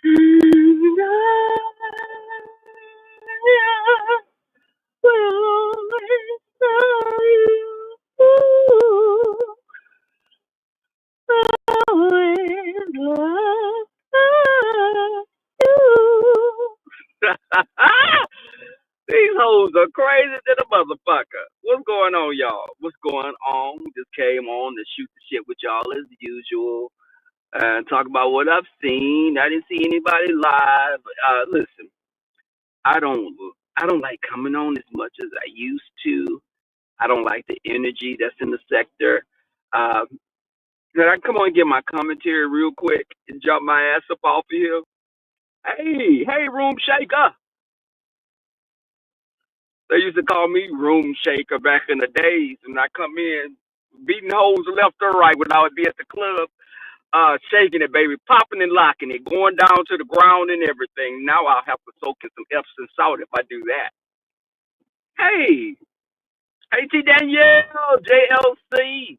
And I will always love you. Always love you. These hoes are crazy than a motherfucker. What's going on, y'all? What's going on? Just came on to shoot the shit with y'all as usual and talk about what I've seen. I didn't see anybody live. Listen, I don't, I don't like coming on as much as I used to. I don't like the energy that's in the sector. Uh, can I come on and give my commentary real quick and jump my ass up off of here? Hey, room shaker. They used to call me room shaker back in the days when I come in beating hoes left or right when I would be at the club, shaking it, baby, popping and locking it, going down to the ground and everything. Now I'll have to soak in some Epsom salt if I do that. Hey, hey T Danielle, JLC.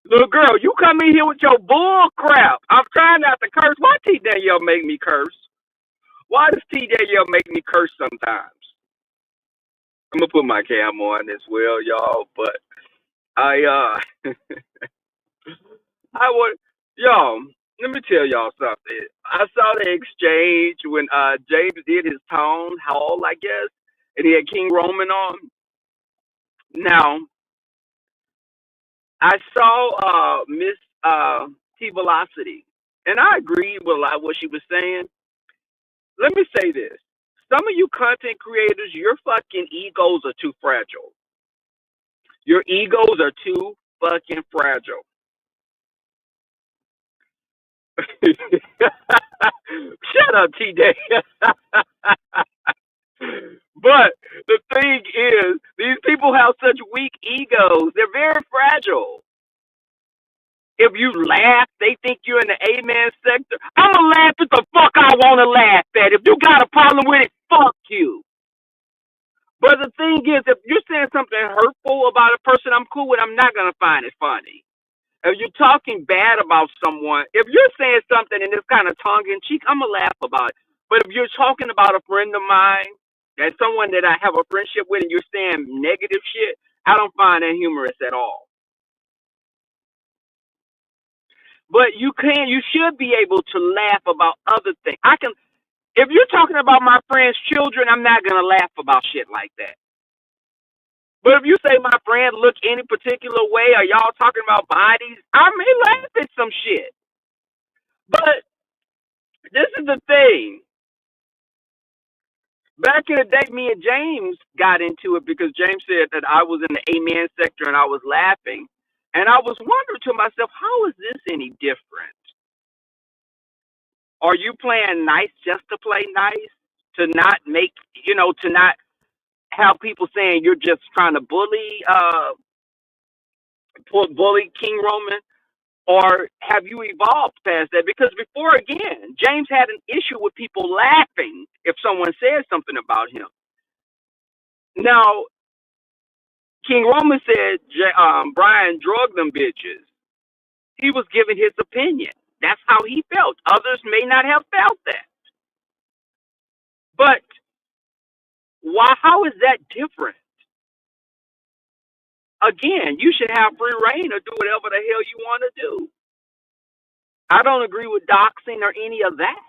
Little girl, you come in here with your bull crap. I'm trying not to curse. Why T Danielle make me curse? Why does T Danielle make me curse sometimes? I'm gonna put my cam on as well, y'all, but I I would, y'all. Let me tell y'all something. I saw the exchange when James did his town hall, I guess, and he had King Roman on. Now I saw Miss T Velocity, and I agreed with a lot of what she was saying. Let me say this: some of you content creators, your fucking egos are too fragile. Your egos are too fucking fragile. Shut up, T Day. But the thing is, these people have such weak egos. They're very fragile. If you laugh, they think you're in the amen sector. I'm going to laugh at the fuck I want to laugh at. If you got a problem with it, fuck you. But the thing is, if you're saying something hurtful about a person I'm cool with, I'm not going to find it funny. If you're talking bad about someone, if you're saying something and it's kind of tongue in cheek, I'm going to laugh about it. But if you're talking about a friend of mine, and someone that I have a friendship with, and you're saying negative shit, I don't find that humorous at all. But you should be able to laugh about other things. If you're talking about my friend's children, I'm not gonna laugh about shit like that. But if you say my friend look any particular way, or y'all talking about bodies, I may laugh at some shit. But this is the thing. Back in the day, me and James got into it because James said that I was in the amen sector and I was laughing. And I was wondering to myself, how is this any different? Are you playing nice just to play nice? To not make, to not have people saying you're just trying to bully King Roman? Or have you evolved past that? Because before, again, James had an issue with people laughing if someone said something about him. Now, King Roman said Brian drugged them bitches. He was giving his opinion. That's how he felt. Others may not have felt that. But why? How is that different? Again, you should have free reign to do whatever the hell you want to do. I don't agree with doxing or any of that.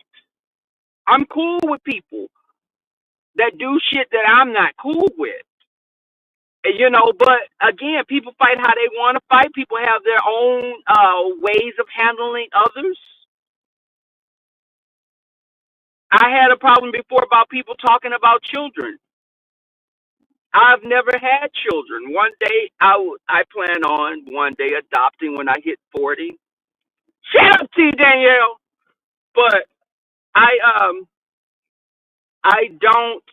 I'm cool with people that do shit that I'm not cool with. But again, people fight how they want to fight. People have their own ways of handling others. I had a problem before about people talking about children. I've never had children. One day, I plan on one day adopting when I hit 40. Shut up, T. Danielle. But I don't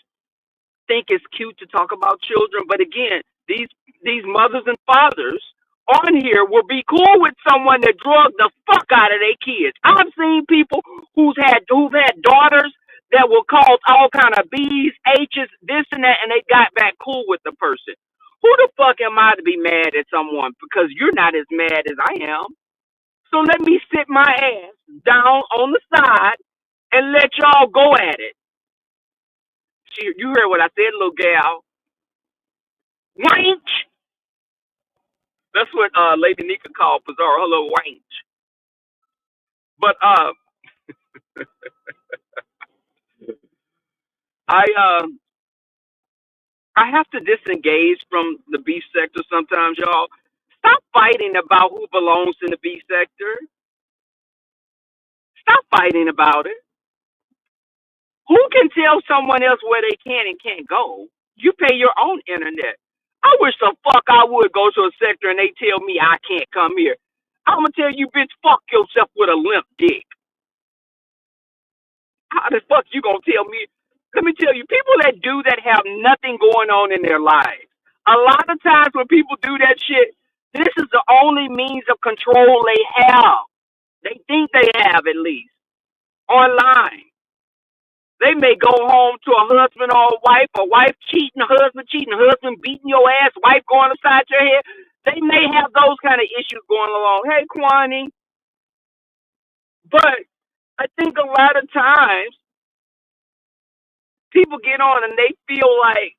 think it's cute to talk about children. But again, these mothers and fathers on here will be cool with someone that drugged the fuck out of their kids. I've seen people who've had daughters that will cause all kind of B's, H's, this and that, and they got back cool with the person. Who the fuck am I to be mad at someone because you're not as mad as I am? So let me sit my ass down on the side and let y'all go at it. You heard what I said, little gal. Wanch. That's what Lady Nika called Pizarro. Hello, wanch. But I uh, I have to disengage from the beef sector sometimes, y'all. Stop fighting about who belongs in the beef sector. Stop fighting about it. Who can tell someone else where they can and can't go? You pay your own internet. I wish the fuck I would go to a sector and they tell me I can't come here. I'm gonna tell you, bitch, fuck yourself with a limp dick. How the fuck you gonna tell me? Let me tell you, people that do that have nothing going on in their lives. A lot of times when people do that shit, this is the only means of control they have. They think they have, at least online. They may go home to a husband or a wife cheating, a husband beating your ass, wife going upside your head. They may have those kind of issues going along. Hey, Kwani. But I think a lot of times people get on and they feel like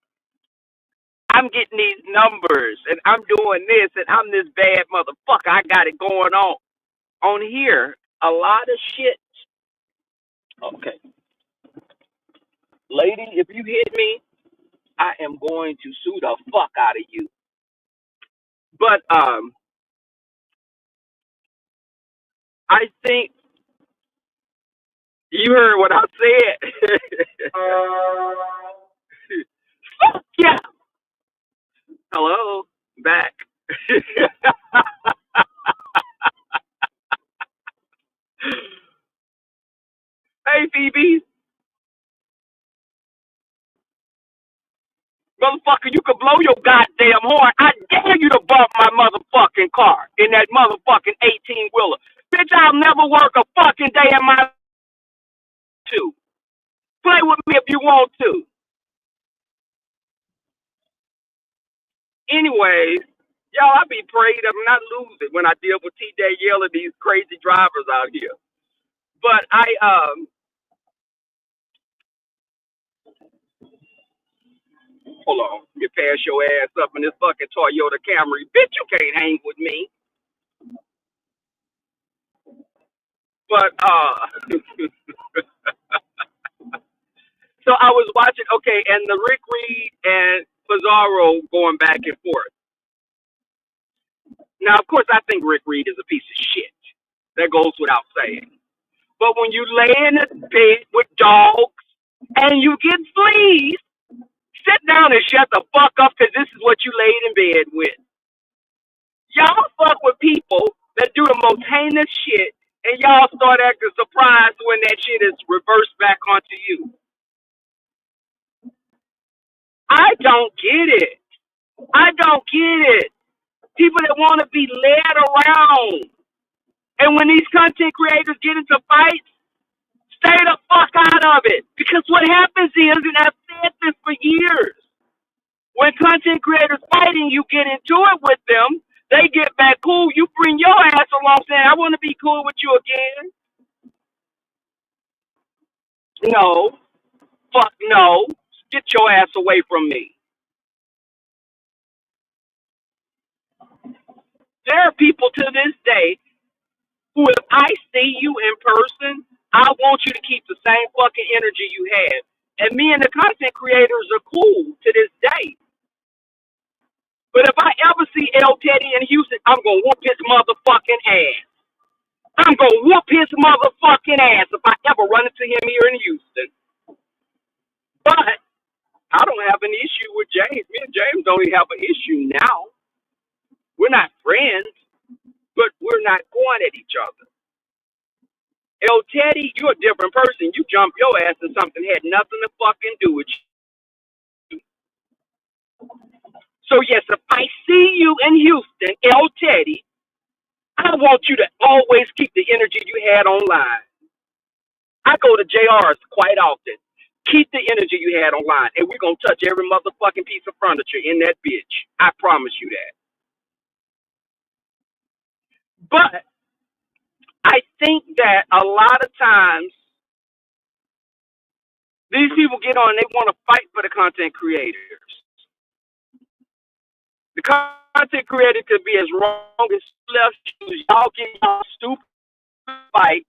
I'm getting these numbers and I'm doing this and I'm this bad motherfucker. I got it going on. On here, a lot of shit. Okay. Lady, if you hit me, I am going to sue the fuck out of you. But I think you heard what I said. Fuck yeah. Hello, back. Hey, Phoebe, motherfucker, you can blow your goddamn horn. I dare you to bump my motherfucking car in that motherfucking 18 wheeler. Bitch, I'll never work a fucking day in my to. Play with me if you want to. Anyways, y'all, I be prayed I'm not losing when I deal with TJ yelling these crazy drivers out here. But hold on, you pass your ass up in this fucking Toyota Camry. Bitch, you can't hang with me. But so I was watching, okay, and the Rick Reed and Pizarro going back and forth. Now, of course, I think Rick Reed is a piece of shit. That goes without saying. But when you lay in a bed with dogs and you get fleas, sit down and shut the fuck up because this is what you laid in bed with. Y'all fuck with people that do the most heinous shit and y'all start acting surprised when that shit is reversed back onto you. I don't get it. I don't get it. People that want to be led around. And when these content creators get into fights, stay the fuck out of it. Because what happens is, and I've said this for years, when content creators fighting, you get into it with them, they get back cool, you bring your ass along saying, I want to be cool with you again. No. Fuck no. Get your ass away from me. There are people to this day who, if I see you in person, I want you to keep the same fucking energy you had. And me and the content creators are cool to this day. But if I ever see L. Teddy in Houston, I'm going to whoop his motherfucking ass. I'm going to whoop his motherfucking ass if I ever run into him here in Houston. But I don't have an issue with James. Me and James don't even have an issue now. We're not friends, but we're not going at each other. L. Teddy, you're a different person. You jump your ass in something had nothing to fucking do with you. So, yes, if I see you in Houston, L. Teddy, I want you to always keep the energy you had online. I go to JR's quite often. Keep the energy you had online, and we're going to touch every motherfucking piece of furniture in that bitch. I promise you that. But I think that a lot of times These people get on, they want to fight for the content creators. The content creator could be as wrong as left shoes. Y'all get y'all stupid fight.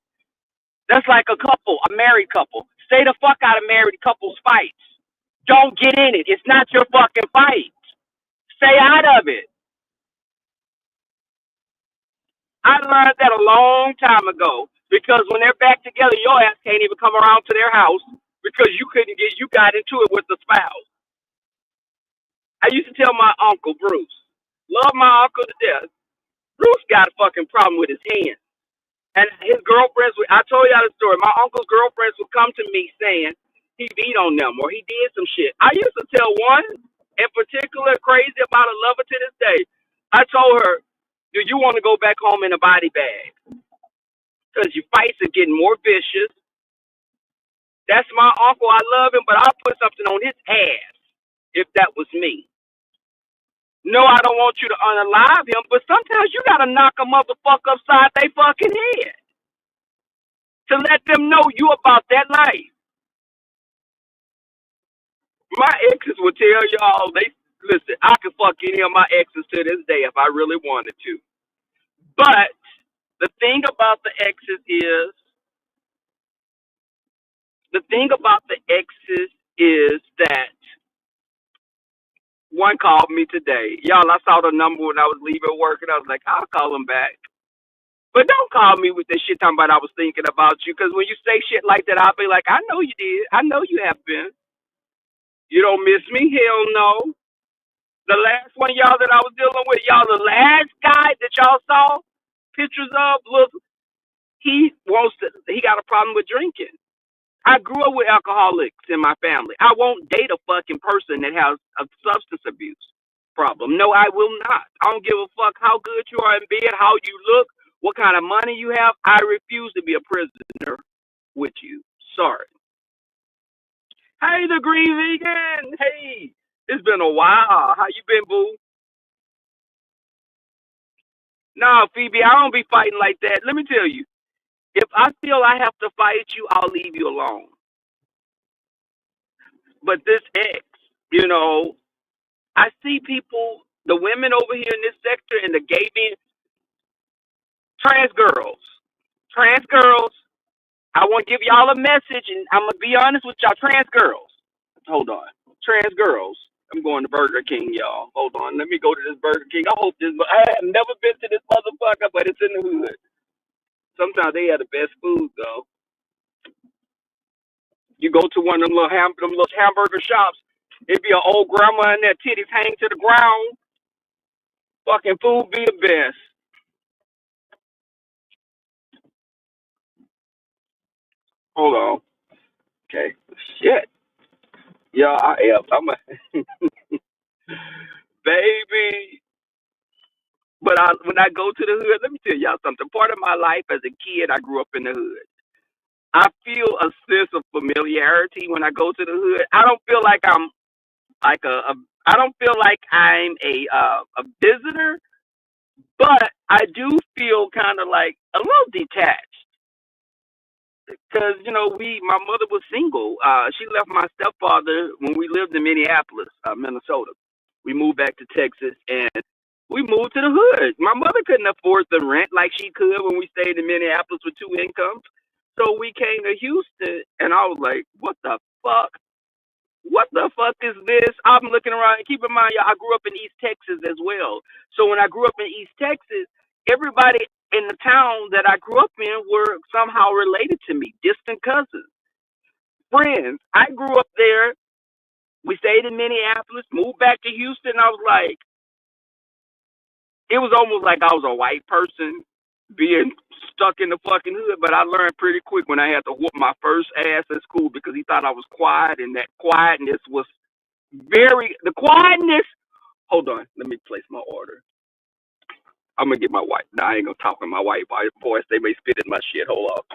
That's like a couple, a married couple. Stay the fuck out of married couples fights. Don't get in it. It's not your fucking fight. Stay out of it. I learned that a long time ago because when they're back together, your ass can't even come around to their house because you got into it with the spouse. I used to tell my uncle Bruce, love my uncle to death. Bruce got a fucking problem with his hands. And his girlfriends would, I told y'all the story. My uncle's girlfriends would come to me saying he beat on them or he did some shit. I used to tell one in particular, crazy about a lover to this day. I told her, do you want to go back home in a body bag? Because your fights are getting more vicious. That's my uncle. I love him, but I'll put something on his ass if that was me. No, I don't want you to unalive him, but sometimes you gotta knock a motherfucker upside they fucking head to let them know you about that life. My exes will tell y'all they listen. I could fuck any of my exes to this day if I really wanted to. But the thing about the exes is that one called me today. Y'all, I saw the number when I was leaving work, and I was like, I'll call him back. But don't call me with this shit talking about I was thinking about you, because when you say shit like that, I'll be like, I know you did. I know you have been. You don't miss me? Hell no. The last one y'all that I was dealing with, y'all, the last guy that y'all saw pictures of, look, he got a problem with drinking. I grew up with alcoholics in my family. I won't date a fucking person that has a substance abuse problem. No, I will not. I don't give a fuck how good you are in bed, how you look, what kind of money you have. I refuse to be a prisoner with you. Sorry. Hey, the Green Vegan. Hey, it's been a while. How you been, boo? No, Phoebe, I don't be fighting like that. Let me tell you, if I feel I have to fight you, I'll leave you alone. But this ex, you know, I see people, the women over here in this sector and the gay men, trans girls, trans girls. I want to give y'all a message, and I'm gonna be honest with y'all, trans girls. Hold on, trans girls. I'm going to Burger King, y'all. Hold on, let me go to this Burger King. I hope this. I have never been to this motherfucker, but it's in the hood. Sometimes they have the best food though. You go to one of them little hamburger shops. It be an old grandma in there, titties hang to the ground. Fucking food be the best. Hold on. Okay. Shit. Yeah, I am. I'm a baby. But when I go to the hood, let me tell y'all something. Part of my life as a kid, I grew up in the hood. I feel a sense of familiarity when I go to the hood. I don't feel like I'm like I don't feel like I'm a visitor, but I do feel kind of like a little detached. Because my mother was single. She left my stepfather when we lived in Minneapolis, Minnesota. We moved back to Texas, and we moved to the hood. My mother couldn't afford the rent like she could when we stayed in Minneapolis with two incomes. So we came to Houston, and I was like, "What the fuck? What the fuck is this?" I'm looking around. And keep in mind, y'all, I grew up in East Texas as well. So when I grew up in East Texas, everybody in the town that I grew up in were somehow related to me, distant cousins, friends. I grew up there. We stayed in Minneapolis, moved back to Houston. I was like, it was almost like I was a white person being stuck in the fucking hood. But I learned pretty quick when I had to whoop my first ass at school because he thought I was quiet, and that quietness was the quietness. Hold on, let me place my order. I'm gonna get my wife. Nah, I ain't gonna talk to my white voice. They may spit in my shit. Hold up.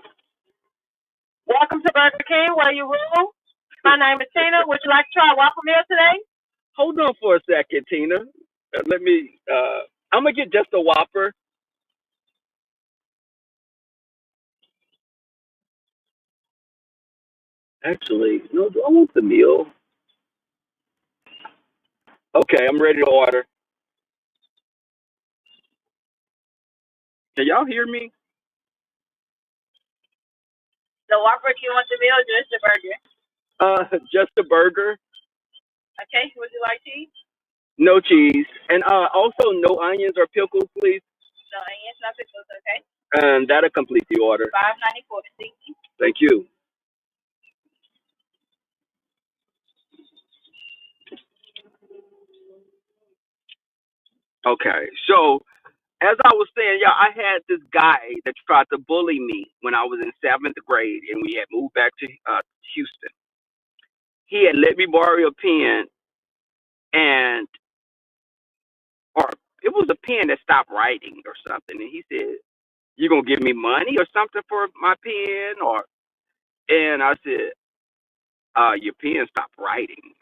Welcome to Burger King, where you rule. My name is Tina. Would you like to try a Waffle Meal today? Hold on for a second, Tina. Let me. I'm gonna get just a Whopper. Actually, no, do I want the meal? Okay, I'm ready to order. Can y'all hear me? The Whopper, do you want the meal or just the burger? Just a burger, Okay, would you like cheese? no cheese, and also no onions or pickles, please. No onions, no pickles, okay? And that'll complete the order. $5.94. Thank you. Okay, so as I was saying, yeah, I had this guy that tried to bully me when I was in seventh grade, and we had moved back to Houston. He had let me borrow a pen, and or it was a pen that stopped writing or something, and he said, "You gonna give me money or something for my pen?" Or and I said, "Your pen stopped writing,"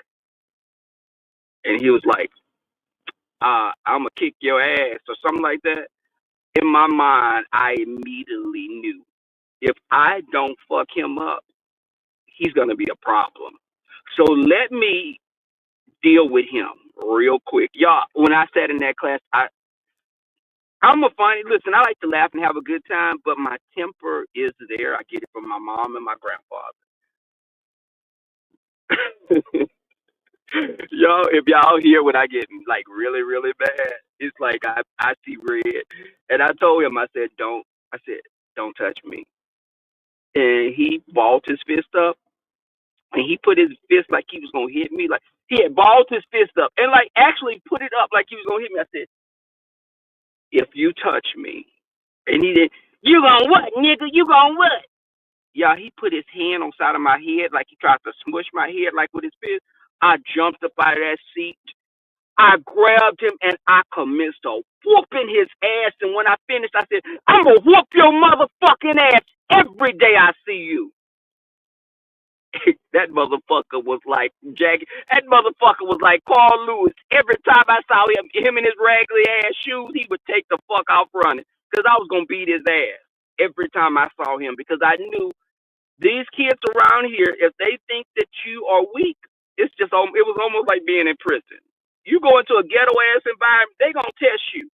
and he was like, "I'm gonna kick your ass" or something like that. In my mind, I immediately knew if I don't fuck him up, he's gonna be a problem. So let me deal with him real quick, y'all. When I sat in that class, I'm a funny. Listen, I like to laugh and have a good time, but my temper is there. I get it from my mom and my grandfather. Y'all, if y'all hear when I get like really, really bad, it's like I see red. And I told him, I said, don't. I said, don't touch me. And he balled his fist up, and he put his fist like he was gonna hit me. Like he had balled his fist up, and like actually put it up like he was gonna hit me. I said, if you touch me, and he did, you gonna what, nigga? You gonna what? Yeah, he put his hand on side of my head like he tried to smush my head like with his fist. I jumped up out of that seat. I grabbed him and I commenced to whooping his ass. And when I finished, I said, I'm gonna whoop your motherfucking ass every day I see you. That motherfucker was like Jackie. That motherfucker was like Carl Lewis. Every time I saw him in his raggedy ass shoes, he would take the fuck off running because I was gonna beat his ass every time I saw him because I knew these kids around here, if they think that you are weak, it was almost like being in prison. You go into a ghetto ass environment, they gonna test you.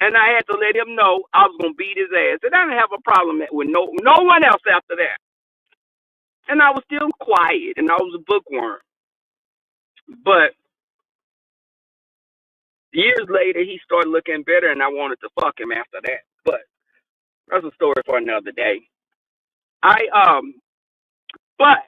And I had to let him know I was gonna beat his ass. And I didn't have a problem with no one else after that. And I was still quiet and I was a bookworm. But years later he started looking better and I wanted to fuck him after that. But that's a story for another day. I but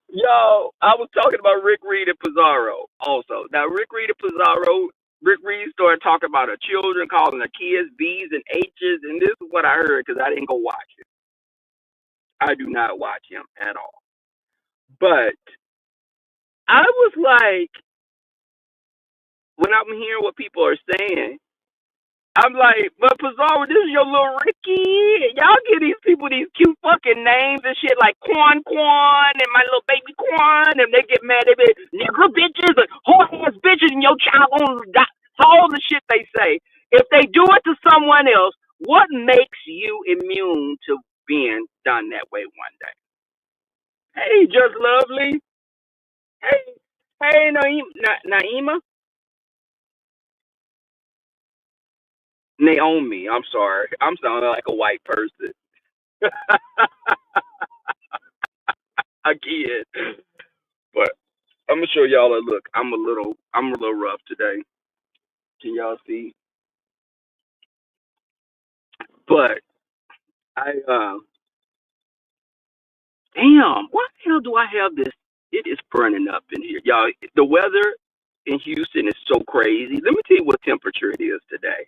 Yo, I was talking about Rick Reed and Pizarro also. Now, Rick Reed and Pizarro, Rick Reed started talking about the children, calling the kids B's and H's, and this is what I heard because I didn't go watch it. I do not watch him at all. But I was like, when I'm hearing what people are saying, I'm like, but Pizarro, this is your little Ricky. Y'all give these people these cute fucking names and shit like Quan Quan and my little baby Quan, and they get mad. They be nigger bitches and whore ass bitches, and your child gonna die. All the shit they say. If they do it to someone else, what makes you immune to being done that way one day? Hey, just lovely. Hey, hey, Naima, Naomi. I'm sorry. I'm sounding like a white person. Again. But I'm gonna show y'all a look. I'm a little rough today. Can y'all see? But I damn, why the hell do I have this? It is burning up in here. Y'all, the weather in Houston is so crazy. Let me tell you what temperature it is today.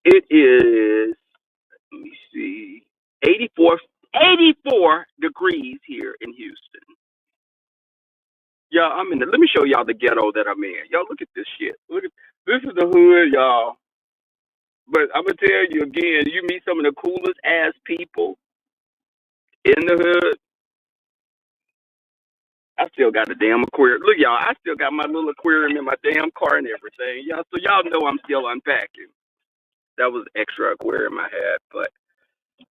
It is, let me see, 84 degrees here in Houston. Yeah, let me show y'all the ghetto that I'm in. Y'all look at this shit. Look at this is the hood, y'all. But I'm gonna tell you again, you meet some of the coolest ass people in the hood. I still got the damn aquarium. Look, y'all, I still got my little aquarium in my damn car and everything. Y'all, so y'all know I'm still unpacking. That was extra aquarium I had, but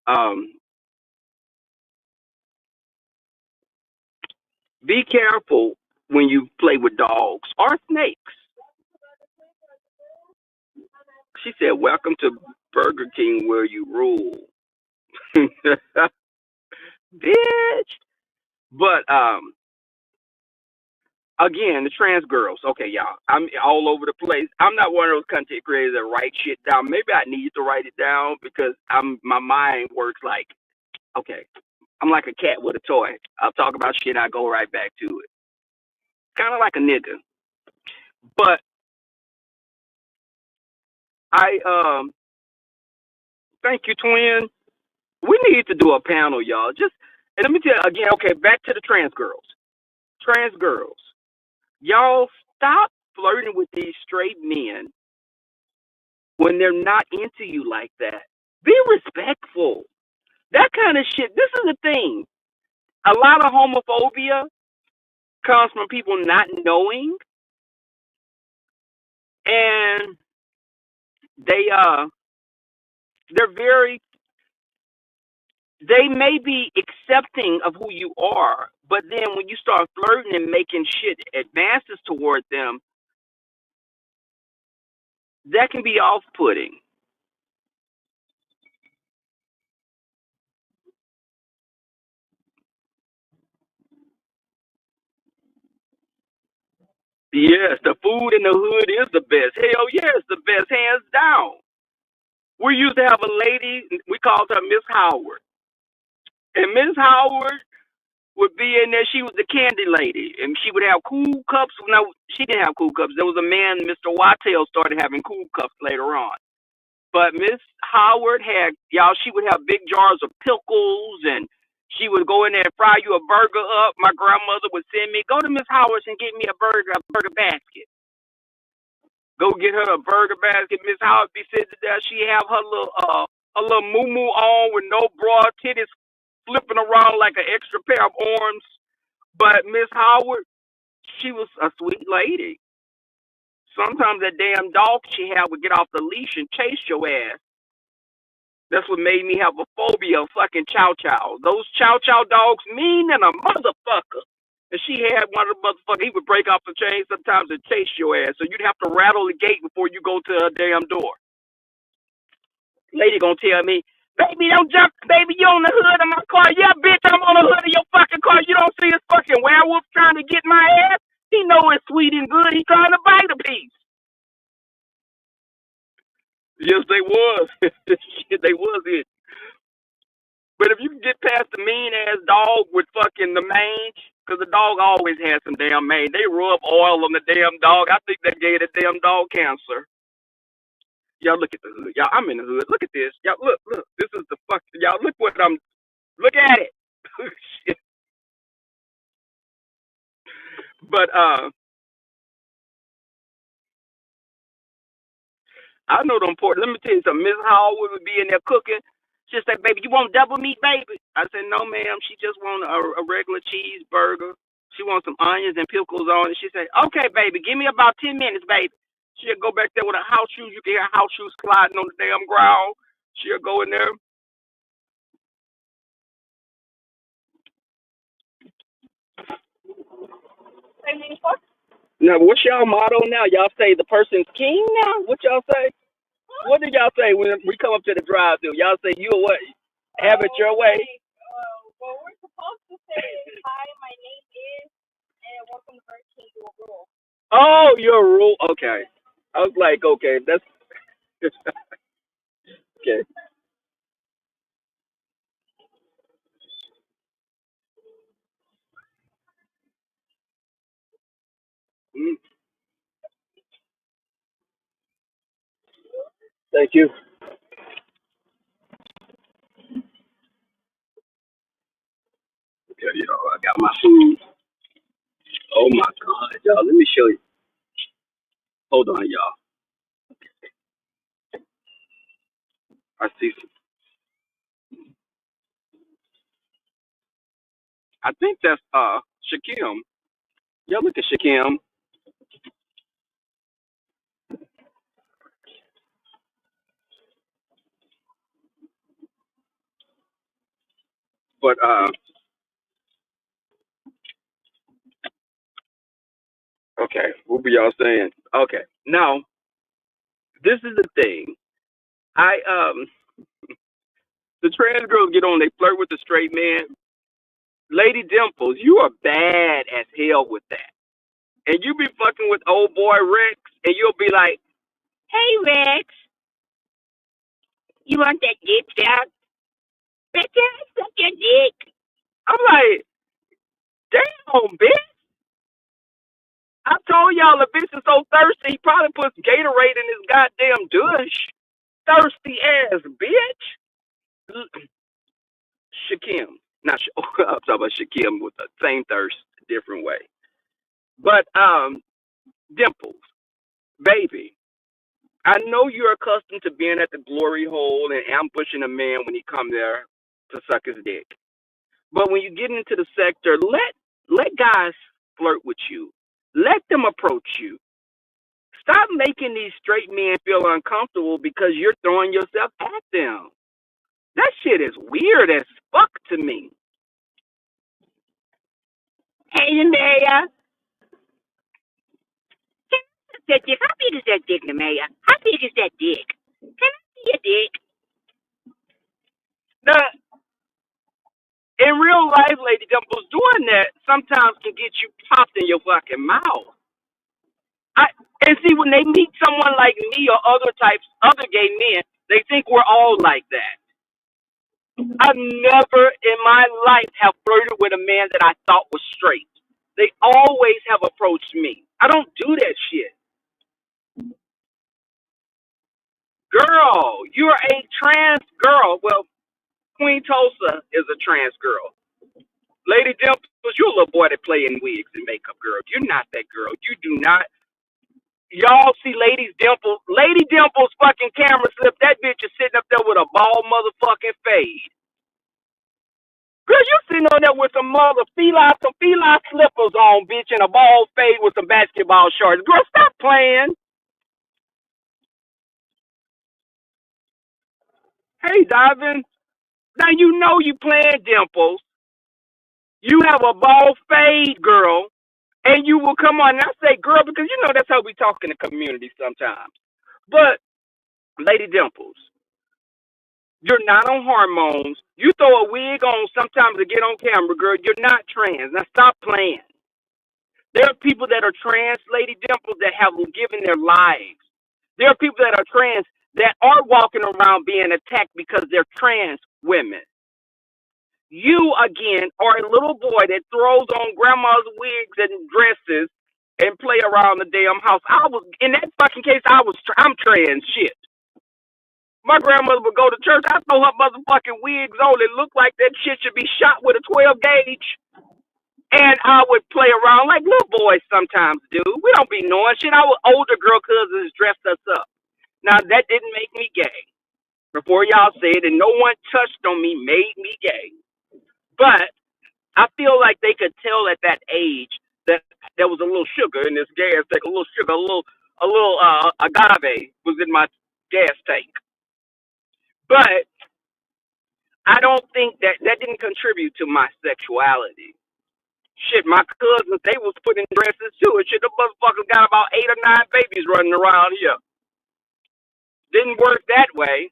Um, be careful when you play with dogs or snakes. She said, "Welcome to Burger King, where you rule, bitch." But again, the trans girls. Okay, y'all. I'm all over the place. I'm not one of those content creators that write shit down. Maybe I need to write it down because my mind works like okay. I'm like a cat with a toy. I'll talk about shit. I go right back to it. Kind of like a nigga. But I thank you, twin. We need to do a panel, y'all. Just and let me tell you again. Okay, back to the trans girls. Trans girls, y'all stop flirting with these straight men when they're not into you like that. Be respectful. That kind of shit. This is the thing. A lot of homophobia comes from people not knowing, and they're very they may be accepting of who you are, but then when you start flirting and making shit advances toward them, that can be off putting. Yes, the food in the hood is the best. Hell yes, the best, hands down. We used to have a lady, we called her Miss Howard. And Miss Howard would be in there. She was the candy lady, and she would have cool cups. No, she didn't have cool cups. There was a man, Mr. Wattell, started having cool cups later on. But Miss Howard had y'all. She would have big jars of pickles, and she would go in there and fry you a burger up. My grandmother would send me go to Miss Howard's and get me a burger basket. Go get her a burger basket. Miss Howard be sitting there. She have her little moo on with no bra, titties flipping around like an extra pair of arms. But Miss Howard, she was a sweet lady. Sometimes that damn dog she had would get off the leash and chase your ass. That's what made me have a phobia of fucking Chow Chow. Those Chow Chow dogs mean than a motherfucker. And she had one of the motherfuckers, he would break off the chain sometimes and chase your ass. So you'd have to rattle the gate before you go to her damn door. Lady gonna tell me, baby, don't jump, baby, you on the hood of my car. Yeah, bitch, I'm on the hood of your fucking car. You don't see this fucking werewolf trying to get my ass? He know it's sweet and good. He trying to bite a piece. Yes, they was. Shit, they was it. But if you can get past the mean ass dog with fucking the mange, because the dog always has some damn mange. They rub oil on the damn dog. I think that gave the damn dog cancer. Y'all look at the hood. Y'all, I'm in the hood. Look at this. Y'all, look. This is the fuck. Y'all, look what I'm. Look at it. Shit. But I know the important. Let me tell you something. Miss Howard would be in there cooking. She'd say, "Baby, you want double meat, baby?" I said, "No, ma'am. She just want a regular cheeseburger. She wants some onions and pickles on it." She said, "Okay, baby, give me about 10 minutes, baby." She'll go back there with her house shoes. You can hear house shoes sliding on the damn ground. She'll go in there. Now, what's y'all motto now? Y'all say the person's king now? What y'all say? What do y'all say when we come up to the drive-thru? Y'all say you what? Have it your way. Well, we're supposed to say hi. My name is, and welcome to Burger King. Your rule. Oh, your rule. Okay. I was like, okay, that's okay. Mm, thank you. Okay, y'all. I got my food. Oh my God, y'all. Let me show you. Hold on, y'all. I see. I think that's Shakim. Y'all look at Shakim. But okay, what be y'all saying? Okay, now this is the thing. I the trans girls get on, they flirt with the straight man. Lady Dimples, you are bad as hell with that. And you be fucking with old boy Rex, and you'll be like, "Hey Rex, you want that dick down? Better suck your dick." I'm like, damn, bitch. I told y'all, the bitch is so thirsty, he probably puts Gatorade in his goddamn douche. Thirsty ass bitch. Shakim. Not I'm talking about Shakim with the same thirst, different way. But Dimples, baby, I know you're accustomed to being at the glory hole and ambushing a man when he come there to suck his dick. But when you get into the sector, let guys flirt with you. Let them approach you. Stop making these straight men feel uncomfortable because you're throwing yourself at them. That shit is weird as fuck to me. Hey, Mayor. That dick. How big is that dick, Mayor? How big is that dick? Can I see your dick? Now, in real life, Lady Dimples, doing that sometimes can get you popped in your fucking mouth. And see, when they meet someone like me or other types, other gay men, they think we're all like that. I've never in my life have flirted with a man that I thought was straight. They always have approached me. I don't do that shit. Girl, you're a trans girl. Well, Queen Tulsa is a trans girl. Lady Dimples, you're a little boy that play in wigs and makeup, girl. You're not that girl. You do not. Y'all see Lady Dimples fucking camera slip. That bitch is sitting up there with a bald motherfucking fade. Girl, you sitting on there with some some feline slippers on, bitch, and a bald fade with some basketball shorts. Girl, stop playing. Hey, Divin. Now you know you playing, Dimples. You have a bald fade, girl, and you will come on. And I say, girl, because you know that's how we talk in the community sometimes. But Lady Dimples, you're not on hormones. You throw a wig on sometimes to get on camera, girl. You're not trans. Now stop playing. There are people that are trans, Lady Dimples, that have given their lives. There are people that are trans that are walking around being attacked because they're trans women. You, again, are a little boy that throws on grandma's wigs and dresses and play around the damn house. In that fucking case, I'm trans shit. My grandmother would go to church. I throw her motherfucking wigs on. It looked like that shit should be shot with a 12 gauge. And I would play around like little boys sometimes do. We don't be knowing shit. Our older girl cousins dressed us up. Now, that didn't make me gay. Before y'all said, and no one touched on me made me gay. But I feel like they could tell at that age that there was a little sugar in this gas tank, a little sugar, a little agave was in my gas tank. But I don't think that didn't contribute to my sexuality. Shit, my cousins, they was putting dresses too. And shit, the motherfuckers got about 8 or 9 babies running around here. Didn't work that way.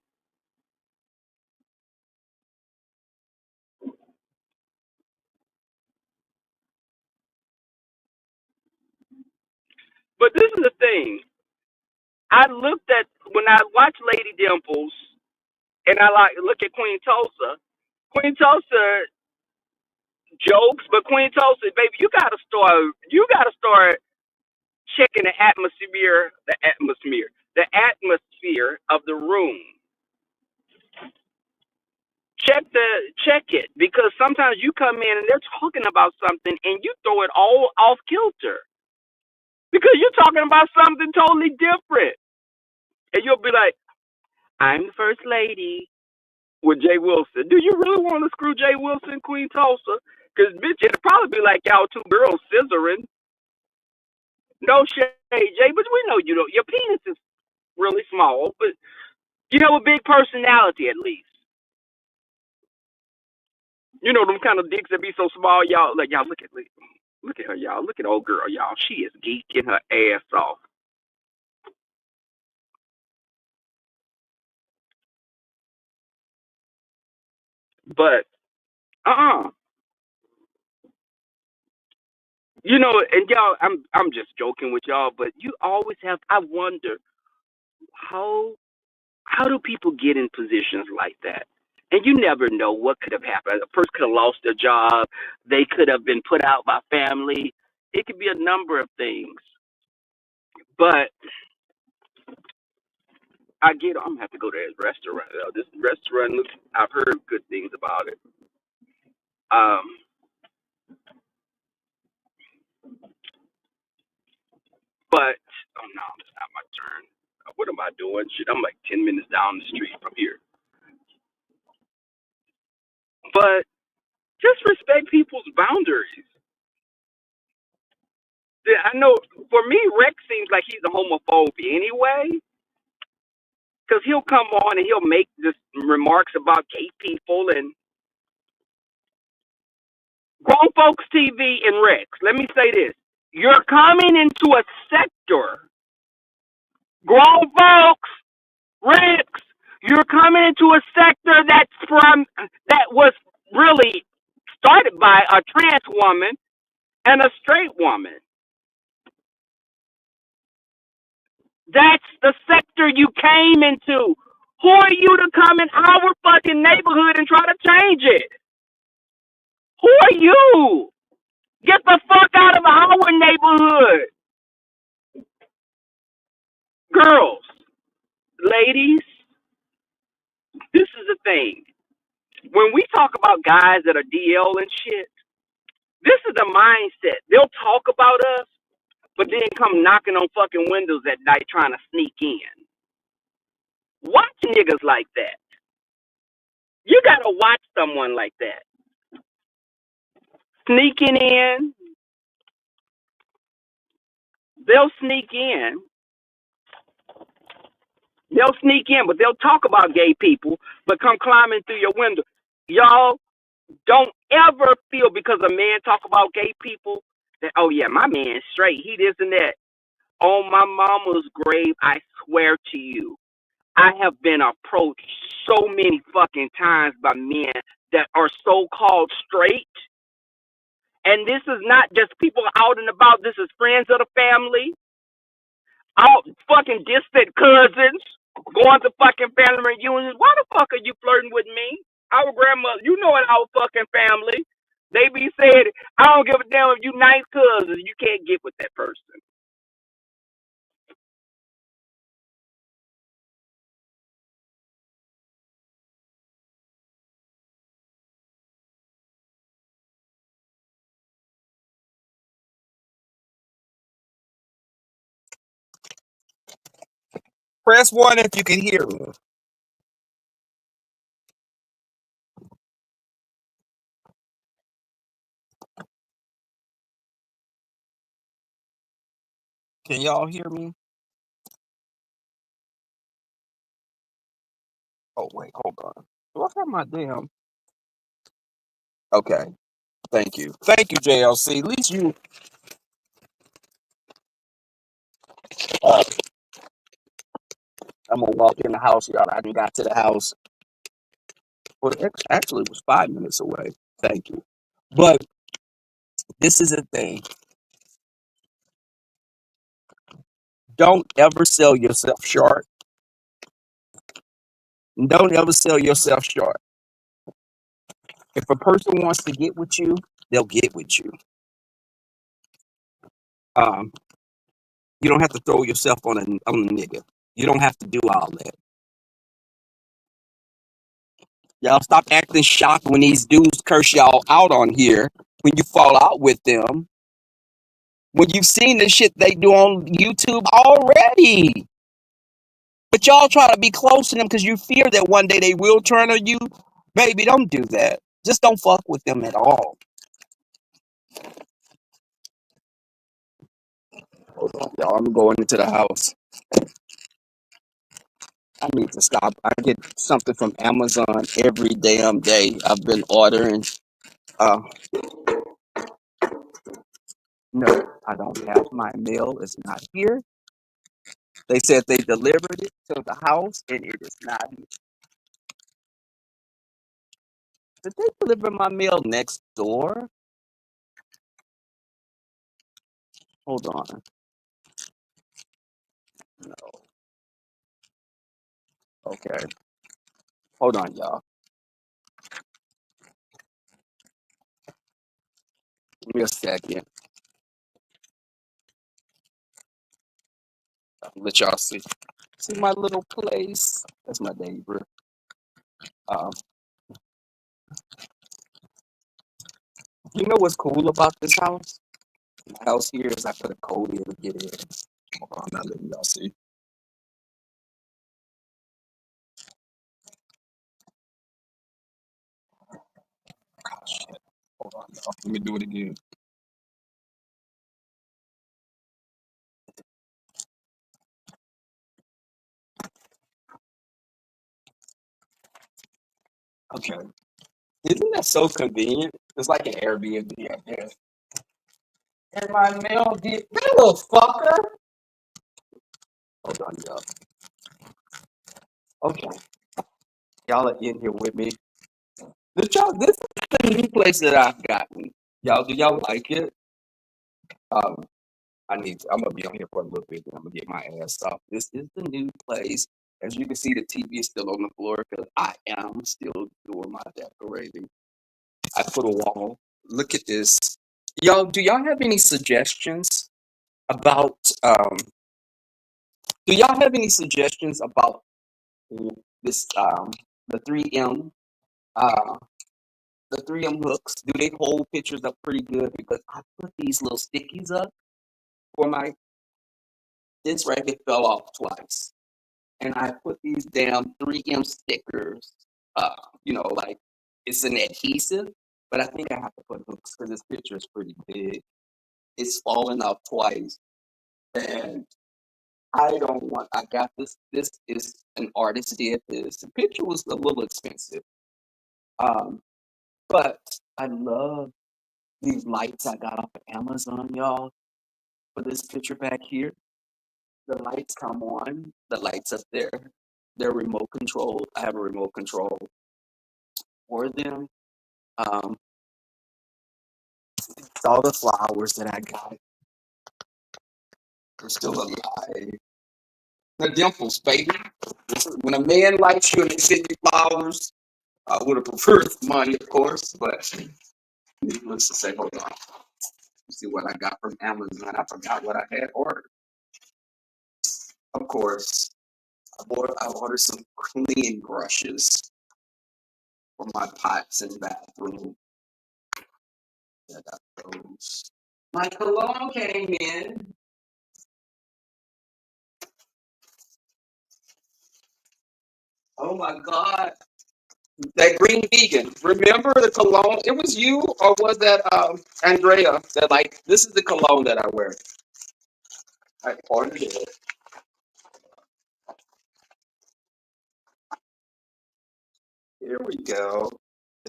But this is the thing. When I watched Lady Dimples and I look at Queen Tulsa. Queen Tulsa jokes, but Queen Tulsa, baby, you gotta start checking the atmosphere of the room. Check it because sometimes you come in and they're talking about something and you throw it all off kilter because you're talking about something totally different, and you'll be like, "I'm the first lady with Jay Wilson." Do you really want to screw Jay Wilson, Queen Tulsa? Because bitch, it'd probably be like y'all two girls scissoring. No shade, Jay, but we know you don't. Your penis is really small, but you have a big personality at least. You know them kind of dicks that be so small, y'all. Like y'all look at her, y'all. Look at old girl, y'all. She is geeking her ass off. But you know, and y'all, I'm just joking with y'all, but you always have. I wonder how how do people get in positions like that? And you never know what could have happened. A person could have lost their job. They could have been put out by family. It could be a number of things. But I get. I'm gonna have to go to this restaurant. This restaurant looks. I've heard good things about it. Um, but oh no, it's not my turn. What am I doing? Shit, I'm like 10 minutes down the street from here. But just respect people's boundaries. Yeah, I know. For me, Rex seems like he's a homophobe anyway, because he'll come on and he'll make just remarks about gay people and grown folks TV and Rex. Let me say this: you're coming into a sector, grown folks, Rex. You're coming into a sector that was really started by a trans woman and a straight woman. That's the sector you came into. Who are you to come in our fucking neighborhood and try to change it? Who are you? Get the fuck out of our neighborhood. Girls, ladies, this is the thing. When we talk about guys that are DL and shit, this is the mindset. They'll talk about us, but then come knocking on fucking windows at night trying to sneak in. Watch niggas like that. You gotta watch someone like that. Sneaking in, they'll sneak in. They'll sneak in, but they'll talk about gay people, but come climbing through your window. Y'all don't ever feel because a man talk about gay people that, oh yeah, my man's straight. He this and that. On my mama's grave, I swear to you, I have been approached so many fucking times by men that are so called straight. And this is not just people out and about. This is friends of the family, out fucking distant cousins, going to fucking family reunions. Why the fuck are you flirting with me? Our grandmother, you know, in our fucking family, they be saying, I don't give a damn if you nice cousins, you can't get with that person. Press one if you can hear me. Can y'all hear me? Oh wait, hold on. Do I have my damn? Okay, thank you, JLC. At least you. Uh, I'm gonna walk in the house, y'all. I done got to the house. Well, actually, it was 5 minutes away. Thank you. But this is a thing. Don't ever sell yourself short. Don't ever sell yourself short. If a person wants to get with you, they'll get with you. Um, you don't have to throw yourself on a nigga. You don't have to do all that. Y'all stop acting shocked when these dudes curse y'all out on here when you fall out with them. When you've seen the shit they do on YouTube already. But y'all try to be close to them because you fear that one day they will turn on you. Baby, don't do that. Just don't fuck with them at all. Hold on, y'all. I'm going into the house. I need to stop. I get something from Amazon every damn day. I've been ordering. Uh, no, I don't have my mail. It's not here. They said they delivered it to the house, and it is not here. Did they deliver my mail next door? Hold on. No. Okay. Hold on, y'all. Give me a second. I'll let y'all see. See my little place? That's my neighbor. Um, you know what's cool about this house? My house here is I put a code in to get in. Hold on, now let y'all see. Oh, shit. Hold on, y'all. Let me do it again. Okay. Isn't that so convenient? It's like an Airbnb, I guess. And my mail did. That little fucker. Hold on, y'all. Okay. Y'all are in here with me. This is the new place that I've gotten. Y'all, do y'all like it? Um, I'm gonna be on here for a little bit. And I'm gonna get my ass off. This is the new place. As you can see, the TV is still on the floor because I am still doing my decorating. I put a wall. Look at this, y'all. Do y'all have any suggestions about? Do y'all have any suggestions about this? The 3M. Uh, the 3M hooks. Do they hold pictures up pretty good? Because I put these little stickies up for my. This right here fell off twice. And I put these damn 3M stickers, like it's an adhesive, but I think I have to put hooks because this picture is pretty big. It's fallen off twice, and I got this. This is an artist did this. The picture was a little expensive, um, but I love these lights I got off of Amazon, y'all. For this picture back here, the lights come on. The lights up there, they're remote controlled. I have a remote control for them. Um, it's all the flowers that I got. They're still alive. The dimples, baby. When a man likes you and they send you flowers, I would have preferred money, of course, but needless to say, hold on. See what I got from Amazon. I forgot what I had ordered. Of course, I ordered some cleaning brushes for my pots and bathroom. I got those. My cologne came in. Oh my God. That green vegan. Remember the cologne? It was you, or was that Andrea that like this is the cologne that I wear. I ordered it. Here we go.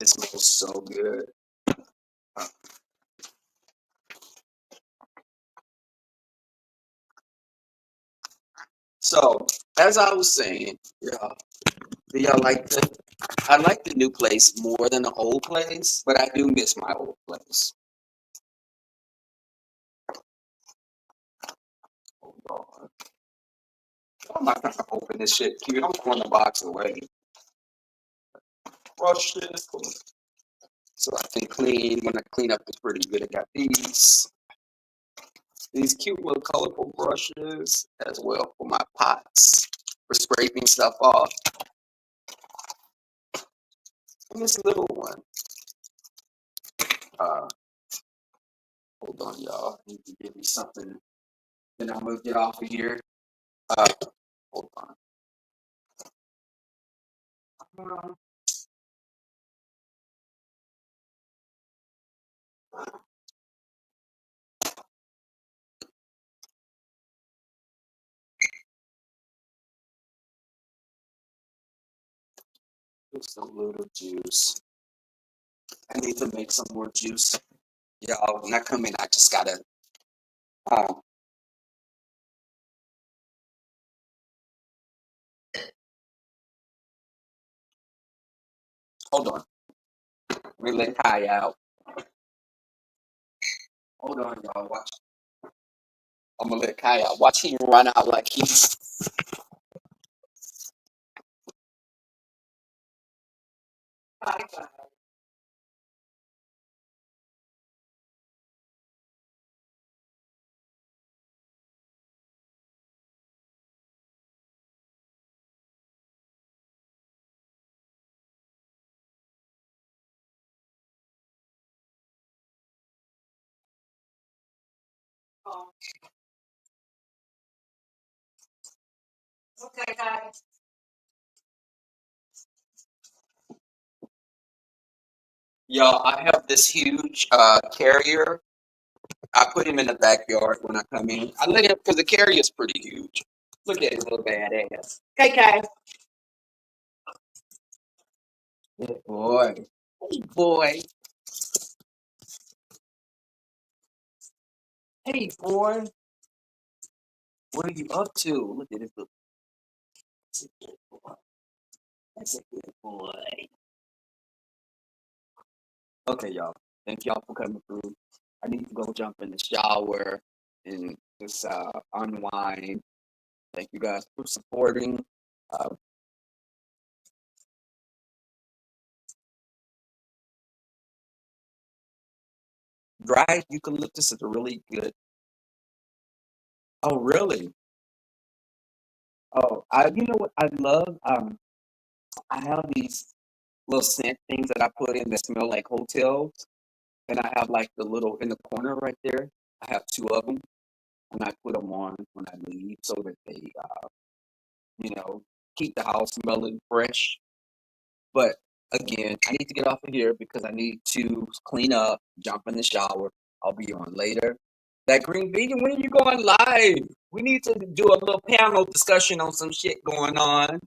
It smells so good. Uh, So as I was saying, yeah, do y'all like the? I like the new place more than the old place, but I do miss my old place. Hold on. I'm not gonna open this shit, cute. I'm throwing the box away. Brush this so I can clean. When I clean up, it's pretty good. I got these cute little colorful brushes as well for my pots for scraping stuff off. And this little one. Uh, Hold on, y'all. I need to give me something. Then I'm gonna get off of here. Uh, Hold on. Just a little juice. I need to make some more juice. Y'all, when I come in, I just gotta. Hold on. Let me let Kai out. Hold on, y'all. Watch. I'm gonna let Kai out. Watch him run out like he's. Okay, guys. Y'all, I have this huge carrier. I put him in the backyard when I come in. I let him because the carrier's pretty huge. Look at his little bad ass. Kai. Good boy. Hey, boy. Hey, boy. What are you up to? Look at this little. That's a good boy. That's a good boy. Okay, y'all. Thank y'all for coming through. I need to go jump in the shower and just unwind. Thank you guys for supporting. Uh, Dried eucalyptus is a really good. Oh, really? Oh, you know what I love? I have these little scent things that I put in that smell like hotels, and I have like the little in the corner right there. I have two of them, and I put them on when I leave so that they, you know, keep the house smelling fresh. But again, I need to get off of here because I need to clean up, jump in the shower. I'll be on later. That Green Vegan, when are you going live? We need to do a little panel discussion on some shit going on.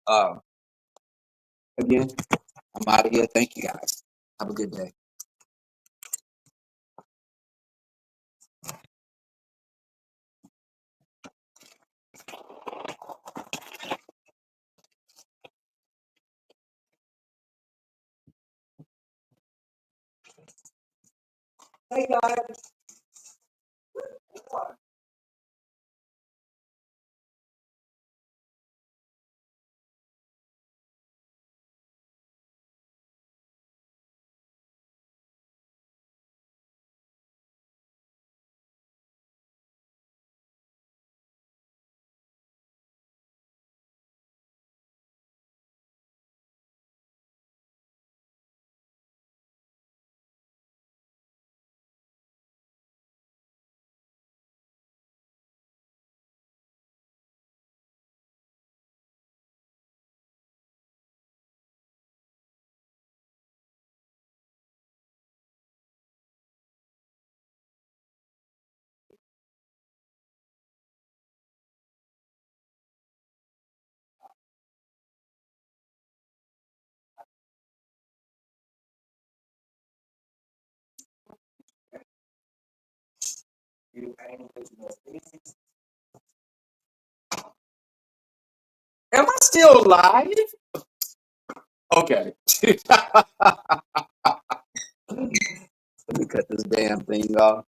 Uh, Again, I'm out of here. Thank you guys. Have a good day. Hey guys. Am I still live? Okay. Let me cut this damn thing off.